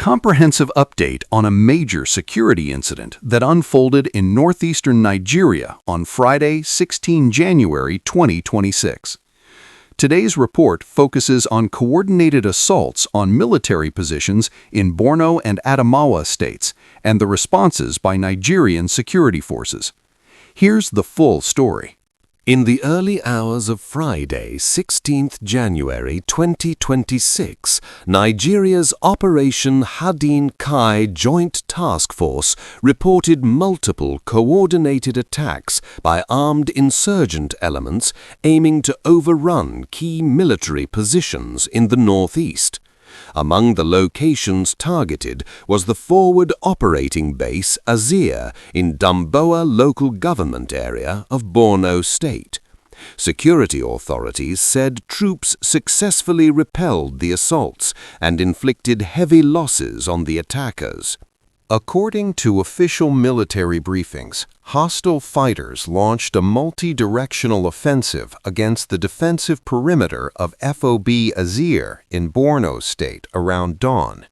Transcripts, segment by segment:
comprehensive update on a major security incident that unfolded in northeastern Nigeria on Friday, 16 January 2026. Today's report focuses on coordinated assaults on military positions in Borno and Adamawa states and the responses by Nigerian security forces. Here's the full story. In the early hours of Friday, 16th January 2026, Nigeria's Operation Hadin Kai Joint Task Force reported multiple coordinated attacks by armed insurgent elements aiming to overrun key military positions in the northeast. Among the locations targeted was the Forward Operating Base Azir in Damboa local government area of Borno State. Security authorities said troops successfully repelled the assaults and inflicted heavy losses on the attackers. According to official military briefings, hostile fighters launched a multi-directional offensive against the defensive perimeter of FOB Azir in Borno State around dawn.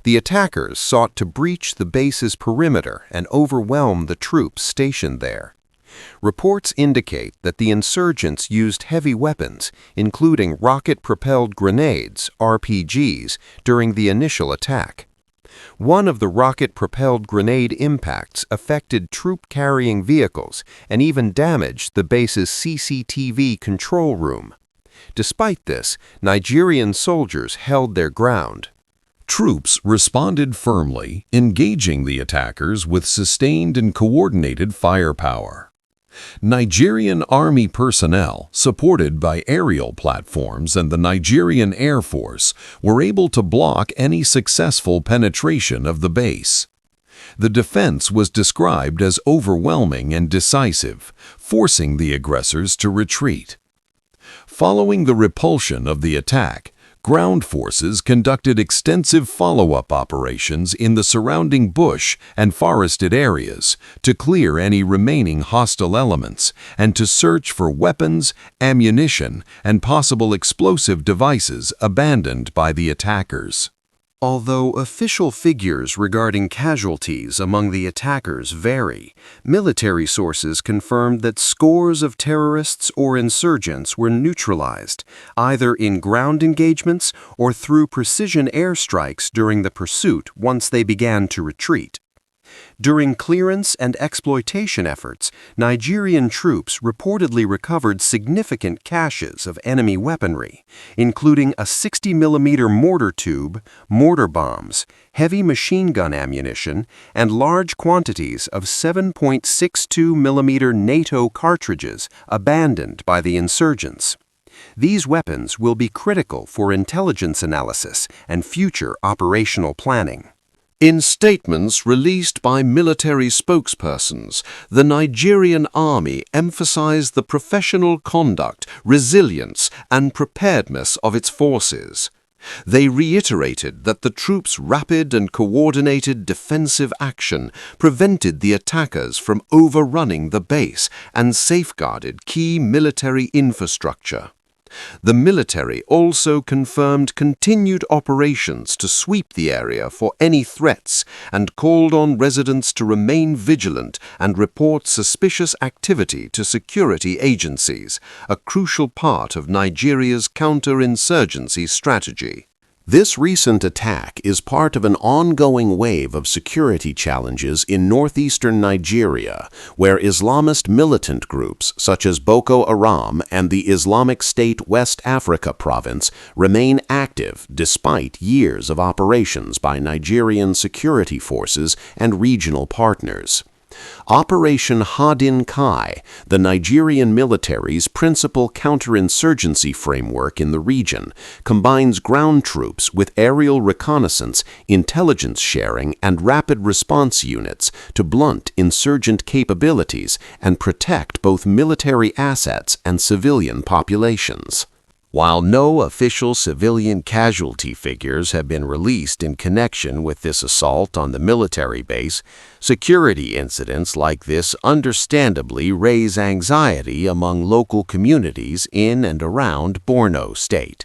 The attackers sought to breach the base's perimeter and overwhelm the troops stationed there. Reports indicate that the insurgents used heavy weapons, including rocket-propelled grenades, RPGs, during the initial attack. One of the rocket-propelled grenade impacts affected troop-carrying vehicles and even damaged the base's CCTV control room. Despite this, Nigerian soldiers held their ground. Troops responded firmly, engaging the attackers with sustained and coordinated firepower. Nigerian Army personnel, supported by aerial platforms and the Nigerian Air Force, were able to block any successful penetration of the base. The defense was described as overwhelming and decisive, forcing the aggressors to retreat. Following the repulsion of the attack, ground forces conducted extensive follow-up operations in the surrounding bush and forested areas to clear any remaining hostile elements and to search for weapons, ammunition, and possible explosive devices abandoned by the attackers. Although official figures regarding casualties among the attackers vary, military sources confirmed that scores of terrorists or insurgents were neutralized, either in ground engagements or through precision airstrikes during the pursuit once they began to retreat. During clearance and exploitation efforts, Nigerian troops reportedly recovered significant caches of enemy weaponry, including a 60mm mortar tube, mortar bombs, heavy machine gun ammunition, and large quantities of 7.62mm NATO cartridges abandoned by the insurgents. These weapons will be critical for intelligence analysis and future operational planning. In statements released by military spokespersons, the Nigerian Army emphasized the professional conduct, resilience, and preparedness of its forces. They reiterated that the troops' rapid and coordinated defensive action prevented the attackers from overrunning the base and safeguarded key military infrastructure. The military also confirmed continued operations to sweep the area for any threats and called on residents to remain vigilant and report suspicious activity to security agencies, a crucial part of Nigeria's counterinsurgency strategy. This recent attack is part of an ongoing wave of security challenges in northeastern Nigeria, where Islamist militant groups such as Boko Haram and the Islamic State West Africa province remain active despite years of operations by Nigerian security forces and regional partners. Operation Hadin Kai, the Nigerian military's principal counterinsurgency framework in the region, combines ground troops with aerial reconnaissance, intelligence sharing, and rapid response units to blunt insurgent capabilities and protect both military assets and civilian populations. While no official civilian casualty figures have been released in connection with this assault on the military base, security incidents like this understandably raise anxiety among local communities in and around Borno State.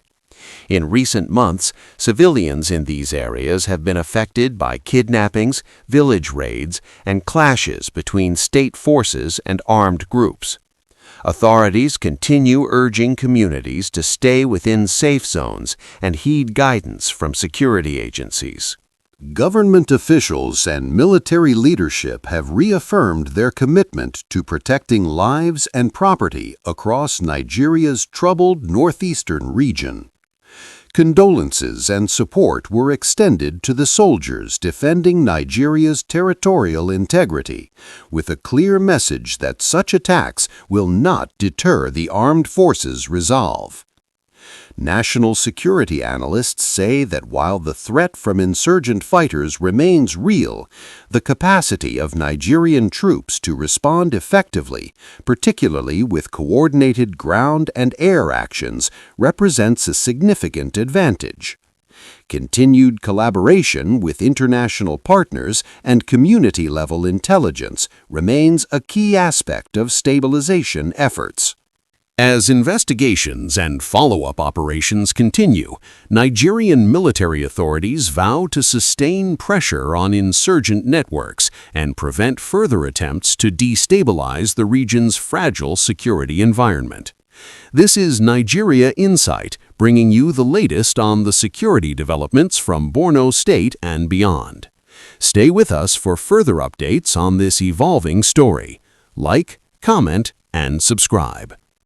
In recent months, civilians in these areas have been affected by kidnappings, village raids, and clashes between state forces and armed groups. Authorities continue urging communities to stay within safe zones and heed guidance from security agencies. Government officials and military leadership have reaffirmed their commitment to protecting lives and property across Nigeria's troubled northeastern region. Condolences and support were extended to the soldiers defending Nigeria's territorial integrity, with a clear message that such attacks will not deter the armed forces' resolve. National security analysts say that while the threat from insurgent fighters remains real, the capacity of Nigerian troops to respond effectively, particularly with coordinated ground and air actions, represents a significant advantage. Continued collaboration with international partners and community-level intelligence remains a key aspect of stabilization efforts. As investigations and follow-up operations continue, Nigerian military authorities vow to sustain pressure on insurgent networks and prevent further attempts to destabilize the region's fragile security environment. This is Nigeria Insight, bringing you the latest on the security developments from Borno State and beyond. Stay with us for further updates on this evolving story. Like, comment, and subscribe.